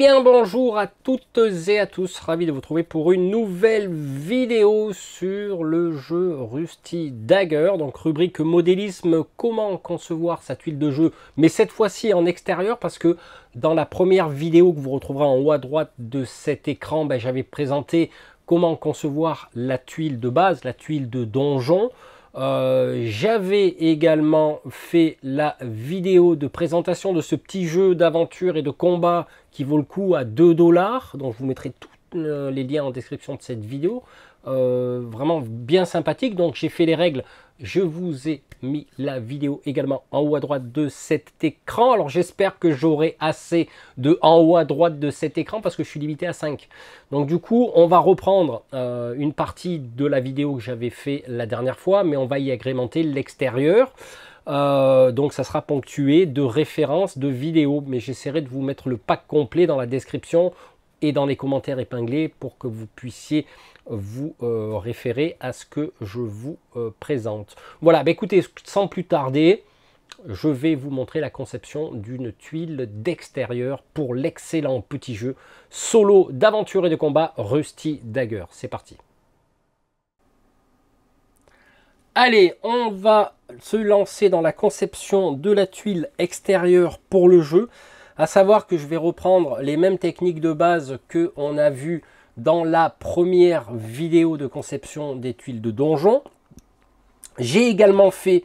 Eh bien bonjour à toutes et à tous, ravi de vous retrouver pour une nouvelle vidéo sur le jeu Rusty Dagger, donc rubrique modélisme, comment concevoir sa tuile de jeu, mais cette fois-ci en extérieur parce que dans la première vidéo que vous retrouverez en haut à droite de cet écran, j'avais présenté comment concevoir la tuile de base, la tuile de donjon. J'avais également fait la vidéo de présentation de ce petit jeu d'aventure et de combat qui vaut le coup à 2 $, donc je vous mettrai tous les liens en description de cette vidéo. Vraiment bien sympathique, donc j'ai fait les règles, je vous ai mis la vidéo également en haut à droite de cet écran. Alors j'espère que j'aurai assez de en haut à droite de cet écran parce que je suis limité à 5. Donc du coup on va reprendre une partie de la vidéo que j'avais fait la dernière fois, mais on va y agrémenter l'extérieur. Donc ça sera ponctué de références de vidéos, mais j'essaierai de vous mettre le pack complet dans la description et dans les commentaires épinglés pour que vous puissiez vous référer à ce que je vous présente. Voilà, écoutez, sans plus tarder, je vais vous montrer la conception d'une tuile d'extérieur pour l'excellent petit jeu solo d'aventure et de combat Rusty Dagger. C'est parti. Allez, on va se lancer dans la conception de la tuile extérieure pour le jeu. À savoir que je vais reprendre les mêmes techniques de base que on a vu dans la première vidéo de conception des tuiles de donjon. J'ai également fait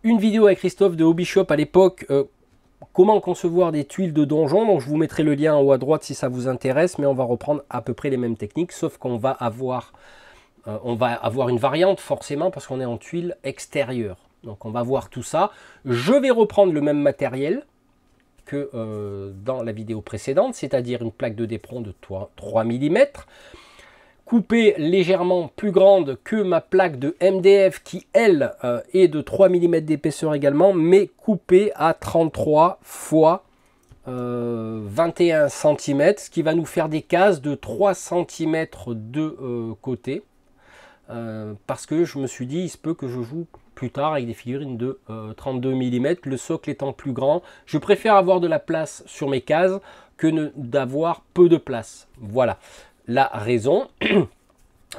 une vidéo avec Christophe de Hobby Shop à l'époque, comment concevoir des tuiles de donjon. Donc je vous mettrai le lien en haut à droite si ça vous intéresse, mais on va reprendre à peu près les mêmes techniques, sauf qu'on va avoir une variante forcément parce qu'on est en tuile extérieure. Donc on va voir tout ça. Je vais reprendre le même matériel que dans la vidéo précédente, c'est-à-dire une plaque de d'éperon de 3 mm, coupée légèrement plus grande que ma plaque de MDF qui, elle, est de 3 mm d'épaisseur également, mais coupée à 33 fois 21 cm, ce qui va nous faire des cases de 3 cm de côté. Parce que je me suis dit, il se peut que je joue plus tard avec des figurines de 32 mm, le socle étant plus grand. Je préfère avoir de la place sur mes cases que d'avoir peu de place. Voilà la raison.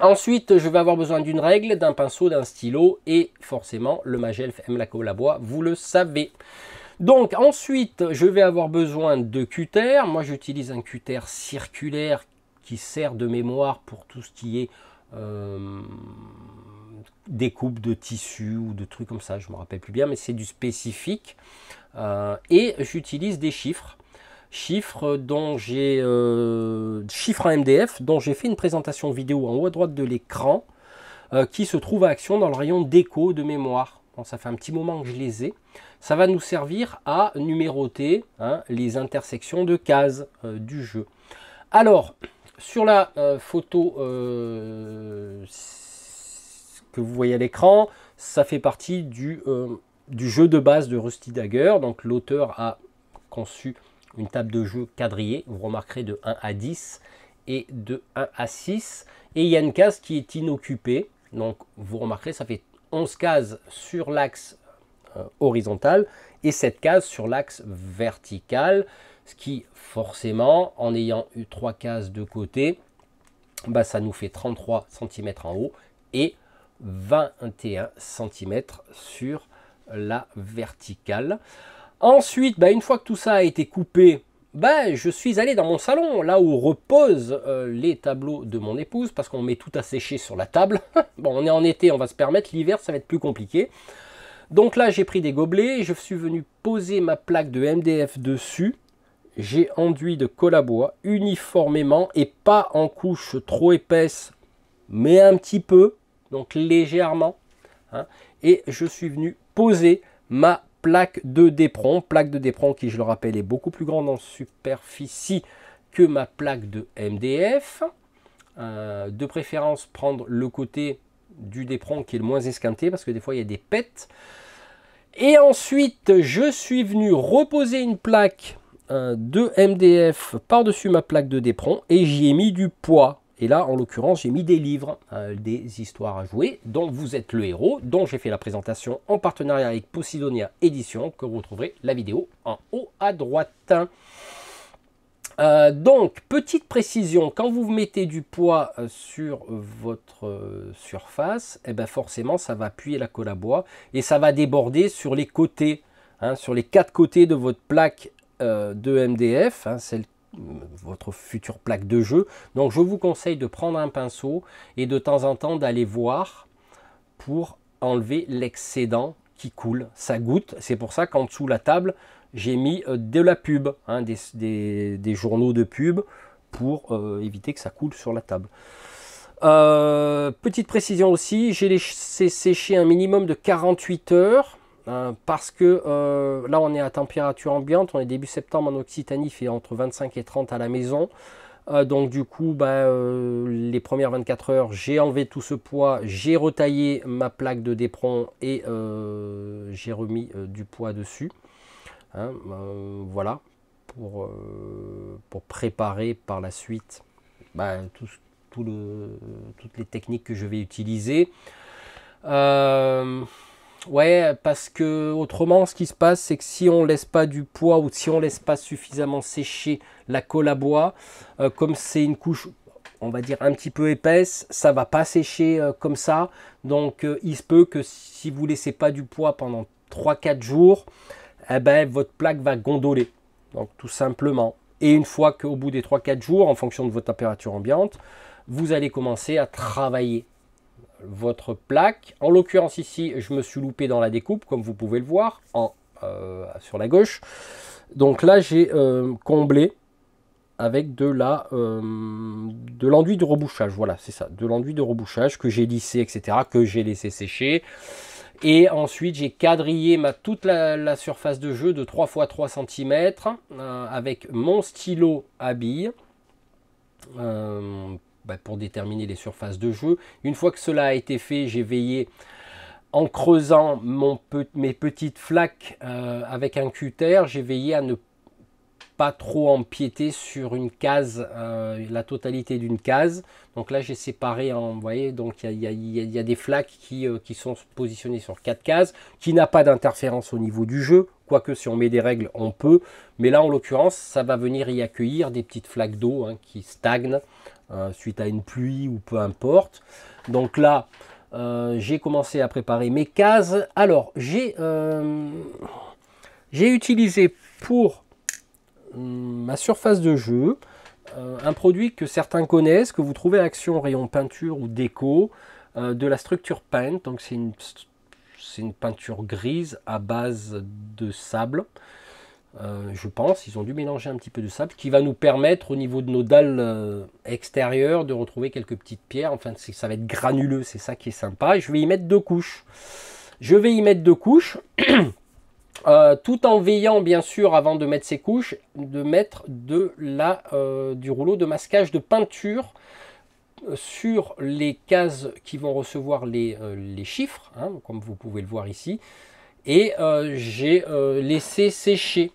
Ensuite, je vais avoir besoin d'une règle, d'un pinceau, d'un stylo et forcément le Magelf aime la colle à bois, vous le savez. Donc ensuite, je vais avoir besoin de cutter. Moi, j'utilise un cutter circulaire qui sert de mémoire pour tout ce qui est découpe de tissu ou de trucs comme ça, je me rappelle plus bien, mais c'est du spécifique. Et j'utilise des chiffres dont j'ai chiffres en MDF dont j'ai fait une présentation vidéo en haut à droite de l'écran qui se trouve à action dans le rayon déco de mémoire. Bon, ça fait un petit moment que je les ai. Ça va nous servir à numéroter les intersections de cases du jeu. Alors, sur la photo que vous voyez à l'écran, ça fait partie du jeu de base de Rusty Dagger. Donc l'auteur a conçu une table de jeu quadrillée, vous remarquerez de 1 à 10 et de 1 à 6. Et il y a une case qui est inoccupée, donc vous remarquerez ça fait 11 cases sur l'axe horizontal et 7 cases sur l'axe vertical. Ce qui, forcément, en ayant eu 3 cases de côté, ça nous fait 33 cm en haut et 21 cm sur la verticale. Ensuite, une fois que tout ça a été coupé, je suis allé dans mon salon, là où reposent les tableaux de mon épouse, parce qu'on met tout à sécher sur la table. Bon, on est en été, on va se permettre, l'hiver, ça va être plus compliqué. Donc là, j'ai pris des gobelets, je suis venu poser ma plaque de MDF dessus. J'ai enduit de colle à bois uniformément et pas en couche trop épaisse, mais un petit peu, donc légèrement. Et je suis venu poser ma plaque de d'éperon qui, je le rappelle, est beaucoup plus grande en superficie que ma plaque de MDF. De préférence, prendre le côté du d'éperon qui est le moins esquinté, parce que des fois, il y a des pets. Et ensuite, je suis venu reposer une plaque de MDF par-dessus ma plaque de d'éperon et j'y ai mis du poids. Et là, en l'occurrence, j'ai mis des livres, des histoires à jouer, dont vous êtes le héros, dont j'ai fait la présentation en partenariat avec Posidonia Édition, que vous retrouverez la vidéo en haut à droite. Donc, petite précision, quand vous mettez du poids sur votre surface, eh ben forcément, ça va appuyer la colle à bois et ça va déborder sur les côtés, hein, sur les 4 côtés de votre plaque de MDF, hein, votre future plaque de jeu. Donc, je vous conseille de prendre un pinceau et de temps en temps d'aller voir pour enlever l'excédent qui coule. Ça goutte, c'est pour ça qu'en dessous de la table, j'ai mis de la pub, hein, des journaux de pub pour éviter que ça coule sur la table. Petite précision aussi, j'ai laissé sécher un minimum de 48 heures parce que là on est à température ambiante, on est début septembre en Occitanie, il fait entre 25 et 30 à la maison. Donc du coup, les premières 24 heures, j'ai enlevé tout ce poids, j'ai retaillé ma plaque de d'éperon et j'ai remis du poids dessus. Hein, voilà, pour préparer par la suite toutes les techniques que je vais utiliser. Ouais, parce que autrement, ce qui se passe, c'est que si on laisse pas du poids ou si on laisse pas suffisamment sécher la colle à bois, comme c'est une couche, on va dire un petit peu épaisse, ça va pas sécher comme ça. Donc, il se peut que si vous laissez pas du poids pendant 3-4 jours, eh ben, votre plaque va gondoler, donc tout simplement. Et une fois qu'au bout des 3-4 jours, en fonction de votre température ambiante, vous allez commencer à travailler votre plaque. En l'occurrence ici, je me suis loupé dans la découpe, comme vous pouvez le voir, sur la gauche. Donc là, j'ai comblé avec de l'enduit de rebouchage. Voilà, c'est ça, de l'enduit de rebouchage que j'ai lissé, etc., que j'ai laissé sécher. Et ensuite, j'ai quadrillé toute la surface de jeu de 3 x 3 cm avec mon stylo à billes pour déterminer les surfaces de jeu. Une fois que cela a été fait, j'ai veillé en creusant mes petites flaques avec un cutter. J'ai veillé à ne pas trop empiéter sur une case, la totalité d'une case. Donc là, j'ai séparé vous voyez, donc il y a des flaques qui sont positionnées sur 4 cases, qui n'a pas d'interférence au niveau du jeu, quoique si on met des règles, on peut. Mais là, en l'occurrence, ça va venir y accueillir des petites flaques d'eau qui stagnent suite à une pluie ou peu importe. Donc là, j'ai commencé à préparer mes cases. Alors, j'ai utilisé pour ma surface de jeu un produit que certains connaissent, que vous trouvez à Action Rayon Peinture ou Déco, de la Structure Paint. Donc c'est une peinture grise à base de sable, je pense. Ils ont dû mélanger un petit peu de sable, qui va nous permettre au niveau de nos dalles extérieures de retrouver quelques petites pierres. Enfin, ça va être granuleux, c'est ça qui est sympa. Et je vais y mettre 2 couches. Tout en veillant bien sûr avant de mettre ces couches, de mettre du rouleau de masquage de peinture sur les cases qui vont recevoir les chiffres, hein, comme vous pouvez le voir ici. Et j'ai laissé sécher,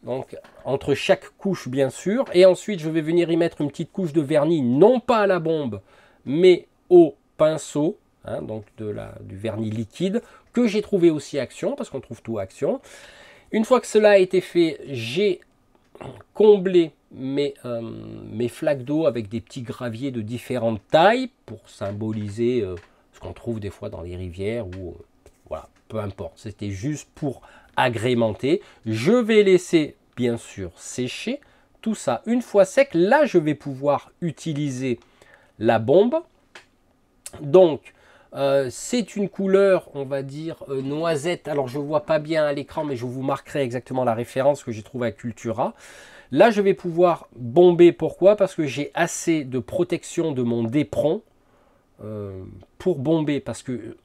donc entre chaque couche bien sûr. Et ensuite je vais venir y mettre une petite couche de vernis, non pas à la bombe, mais au pinceau, hein, donc du vernis liquide, que j'ai trouvé aussi à Action, parce qu'on trouve tout à Action. Une fois que cela a été fait, j'ai comblé mes flaques d'eau avec des petits graviers de différentes tailles pour symboliser ce qu'on trouve des fois dans les rivières ou voilà, peu importe. C'était juste pour agrémenter. Je vais laisser bien sûr sécher tout ça. Une fois sec, là je vais pouvoir utiliser la bombe. Donc c'est une couleur, on va dire, noisette. Alors, je ne vois pas bien à l'écran, mais je vous marquerai exactement la référence que j'ai trouvée à Cultura. Là, je vais pouvoir bomber. Pourquoi? Parce que j'ai assez de protection de mon d'éperon pour bomber. Parce que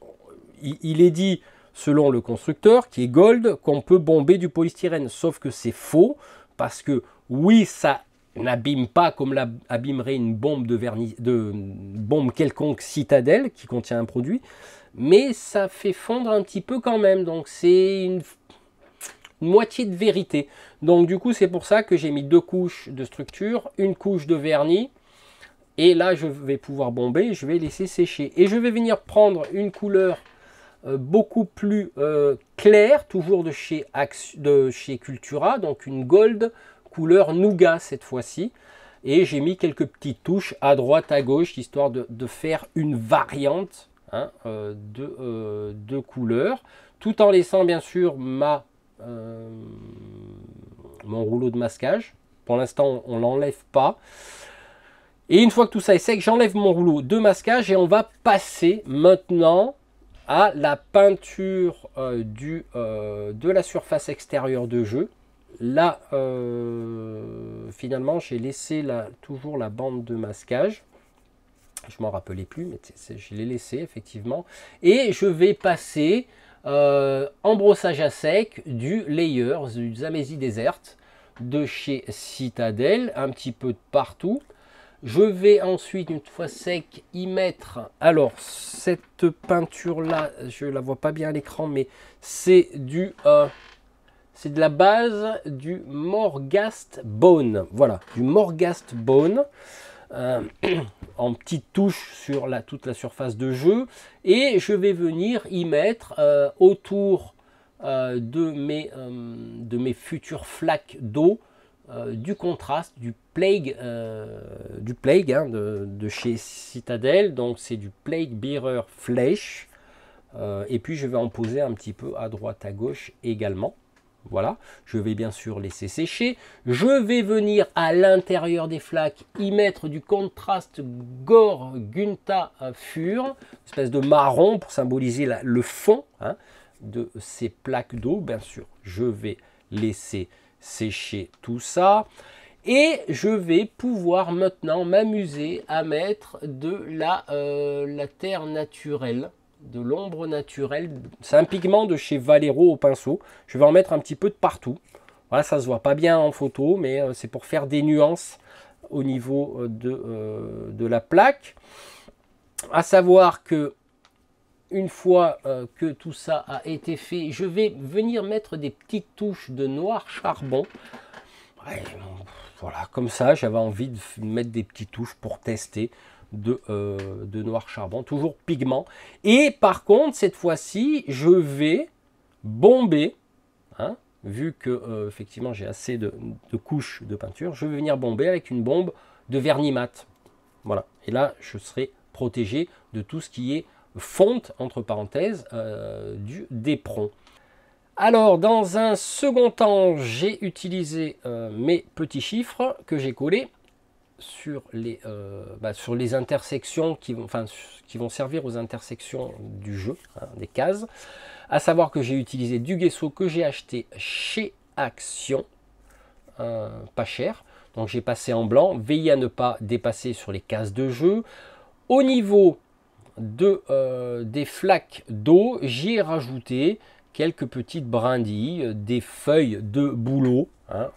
il est dit, selon le constructeur, qui est Gold, qu'on peut bomber du polystyrène. Sauf que c'est faux, parce que oui, ça n'abîme pas comme abîmerait une bombe bombe quelconque Citadel qui contient un produit, mais ça fait fondre un petit peu quand même, donc c'est une moitié de vérité. Donc du coup c'est pour ça que j'ai mis 2 couches de structure, une couche de vernis, et là je vais pouvoir bomber, je vais laisser sécher, et je vais venir prendre une couleur beaucoup plus claire, toujours de chez Cultura, donc une gold couleur nougat cette fois-ci. Et j'ai mis quelques petites touches à droite, à gauche, histoire de faire une variante hein, de couleurs, tout en laissant bien sûr mon rouleau de masquage. Pour l'instant, on ne l'enlève pas. Et une fois que tout ça est sec, j'enlève mon rouleau de masquage et on va passer maintenant à la peinture de la surface extérieure de jeu. Là, finalement, j'ai laissé toujours la bande de masquage. Je ne m'en rappelais plus, mais je l'ai laissé effectivement. Et je vais passer en brossage à sec du Layers, du Zambesi Desert de chez Citadel, un petit peu de partout. Je vais ensuite, une fois sec, y mettre... Alors, cette peinture-là, je ne la vois pas bien à l'écran, mais c'est c'est de la base du Morghast Bone. Voilà, du Morghast Bone. En petites touches sur toute la surface de jeu. Et je vais venir y mettre autour de mes futures flaques d'eau du contraste, du Plague hein, de chez Citadel. Donc c'est du Plague Bearer Flesh. Et puis je vais en poser un petit peu à droite à gauche également. Voilà, je vais bien sûr laisser sécher. Je vais venir à l'intérieur des flaques y mettre du contraste Gore Gunta Fur, espèce de marron pour symboliser le fond hein, de ces plaques d'eau. Bien sûr, je vais laisser sécher tout ça. Et je vais pouvoir maintenant m'amuser à mettre de la terre naturelle. De l'ombre naturelle, c'est un pigment de chez Valero au pinceau. Je vais en mettre un petit peu de partout. Voilà, ça se voit pas bien en photo, mais c'est pour faire des nuances au niveau de la plaque. À savoir que une fois que tout ça a été fait, je vais venir mettre des petites touches de noir charbon. Ouais, voilà, comme ça, j'avais envie de mettre des petites touches pour tester. De noir charbon, toujours pigment. Et par contre, cette fois-ci, je vais bomber, hein, vu que effectivement j'ai assez de couches de peinture, je vais venir bomber avec une bombe de vernis mat. Voilà. Et là, je serai protégé de tout ce qui est fonte, entre parenthèses, du d'éperon. Alors, dans un second temps, j'ai utilisé mes petits chiffres que j'ai collés sur les intersections qui vont servir aux intersections du jeu, hein, des cases. À savoir que j'ai utilisé du gesso que j'ai acheté chez Action, pas cher. Donc j'ai passé en blanc. Veillez à ne pas dépasser sur les cases de jeu. Au niveau des flaques d'eau, j'y ai rajouté quelques petites brindilles, des feuilles de bouleau, hein,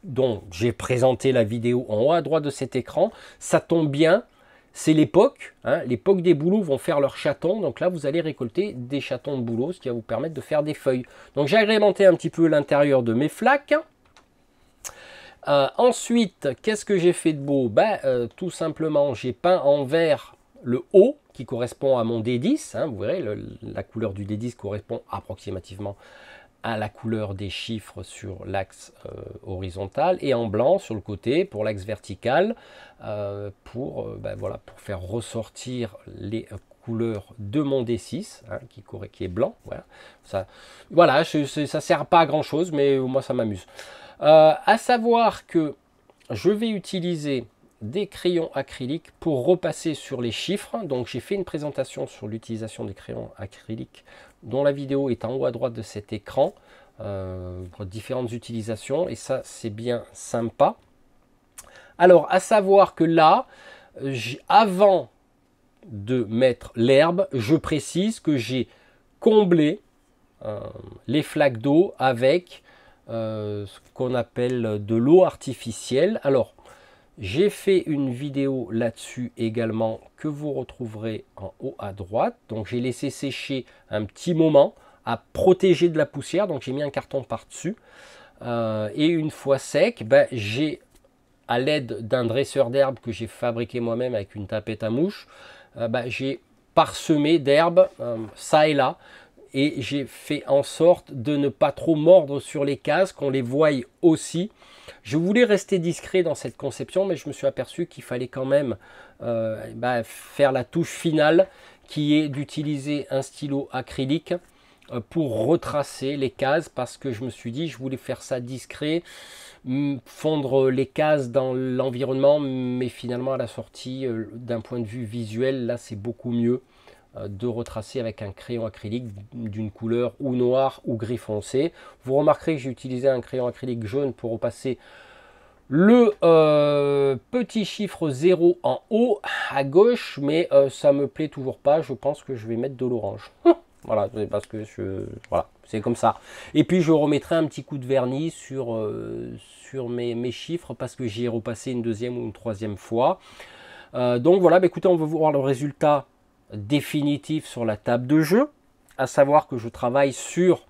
dont j'ai présenté la vidéo en haut à droite de cet écran. Ça tombe bien, c'est l'époque. Hein, l'époque des bouleaux vont faire leurs chatons. Donc là, vous allez récolter des chatons de bouleau, ce qui va vous permettre de faire des feuilles. Donc j'ai agrémenté un petit peu l'intérieur de mes flaques. Ensuite, qu'est-ce que j'ai fait de beau? Tout simplement, j'ai peint en vert le haut qui correspond à mon D10. Hein, vous verrez, la couleur du D10 correspond approximativement à la couleur des chiffres sur l'axe horizontal, et en blanc sur le côté pour l'axe vertical, pour faire ressortir les couleurs de mon D6, hein, qui est blanc. Voilà, ça sert pas à grand chose, mais moi ça m'amuse. À savoir que je vais utiliser des crayons acryliques pour repasser sur les chiffres. Donc j'ai fait une présentation sur l'utilisation des crayons acryliques dont la vidéo est en haut à droite de cet écran, pour différentes utilisations, et ça c'est bien sympa. Alors à savoir que là, avant de mettre l'herbe, je précise que j'ai comblé les flaques d'eau avec ce qu'on appelle de l'eau artificielle. Alors j'ai fait une vidéo là-dessus également que vous retrouverez en haut à droite. Donc j'ai laissé sécher un petit moment à protéger de la poussière. Donc j'ai mis un carton par-dessus. Et une fois sec, j'ai, à l'aide d'un dresseur d'herbe que j'ai fabriqué moi-même avec une tapette à mouche, j'ai parsemé d'herbe ça et là. et j'ai fait en sorte de ne pas trop mordre sur les cases, qu'on les voie aussi. Je voulais rester discret dans cette conception, mais je me suis aperçu qu'il fallait quand même faire la touche finale, qui est d'utiliser un stylo acrylique pour retracer les cases, parce que je me suis dit je voulais faire ça discret, fondre les cases dans l'environnement, mais finalement à la sortie, d'un point de vue visuel, là c'est beaucoup mieux de retracer avec un crayon acrylique d'une couleur ou noir ou gris foncé. Vous remarquerez que j'ai utilisé un crayon acrylique jaune pour repasser le petit chiffre 0 en haut à gauche, mais ça me plaît toujours pas. Je pense que je vais mettre de l'orange. Voilà, parce que voilà, c'est comme ça. Et puis je remettrai un petit coup de vernis sur mes chiffres, parce que j'y ai repassé une deuxième ou une troisième fois. Donc voilà, écoutez, on va voir le résultat définitif sur la table de jeu, à savoir que je travaille sur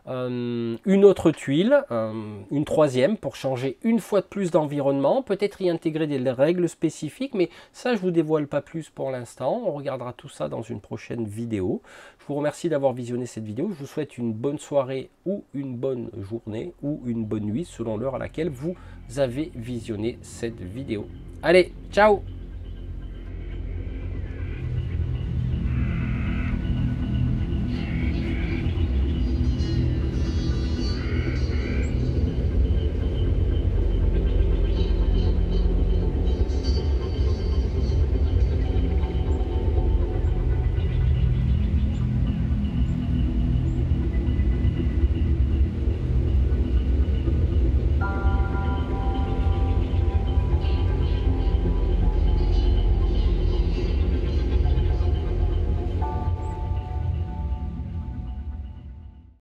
une autre tuile, une troisième, pour changer une fois de plus d'environnement, peut-être y intégrer des règles spécifiques, mais ça je vous dévoile pas plus pour l'instant. On regardera tout ça dans une prochaine vidéo. Je vous remercie d'avoir visionné cette vidéo. Je vous souhaite une bonne soirée ou une bonne journée ou une bonne nuit selon l'heure à laquelle vous avez visionné cette vidéo. Allez, ciao!